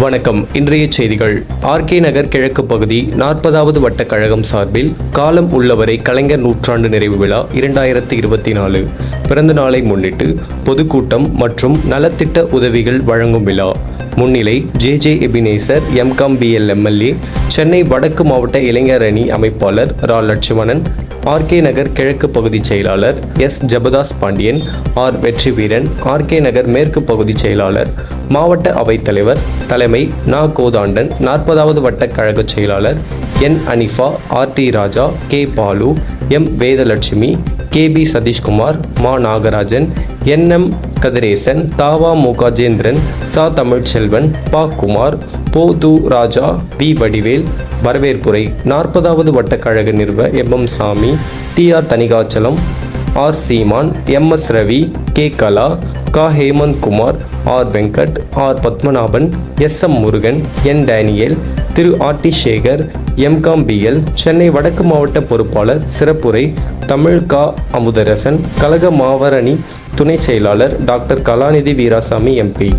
வணக்கம். இன்றைய செய்திகள். ஆர்கே நகர் கிழக்கு பகுதி 40வது வட்ட கழகம் சார்பில் காலம் உள்ளவரை கலைஞர் நூற்றாண்டு நிறைவு விழா 2024 பிறந்த நாளை முன்னிட்டு பொதுக்கூட்டம் மற்றும் நலத்திட்ட உதவிகள் வழங்கும் விழா. முன்னிலை J Ebenezer M Com B L MLA, Chennai வடக்கு மாவட்ட இளைஞர் அணி அமைப்பாளர் ரா லட்சுமணன், ஆர்கே நகர் கிழக்கு பகுதி செயலாளர் எஸ் ஜபதாஸ் பாண்டியன், ஆர் வெற்றிவீரன், ஆர்கே நகர் மேற்கு பகுதி செயலாளர், மாவட்ட அவைத்தலைவர் தலைமை நா கோதாண்டன், 40வது வட்ட கழக செயலாளர் என் அனிஃபா, ஆர் டி ராஜா, கே பாலு, எம் வேதலட்சுமி, கே பி சதீஷ்குமார், மா நாகராஜன், என் எம் கதிரேசன், தாவா முகாஜேந்திரன், சா தமிழ்ச்செல்வன், பா குமார், போ து ராஜா, பி வடிவேல் வரவேற்புரை. 40வது வட்ட கழக நிறுவ எம் சாமி, டி ஆர் தனிகாச்சலம், ஆர் சீமான், எம் எஸ் ரவி, கே கலா, கா ஹேமந்த் குமார், ஆர் வெங்கட், ஆர் பத்மநாபன், எஸ் எம் முருகன், என் டேனியல், திரு ஆர் டி சேகர், எம்காம் பிஎல், சென்னை வடக்கு மாவட்ட பொறுப்பாளர் சிறப்புரை தமிழ் கா அமுதரசன், கழக மாவரணி துணை செயலாளர் டாக்டர் கலாநிதி வீராசாமி எம்பி.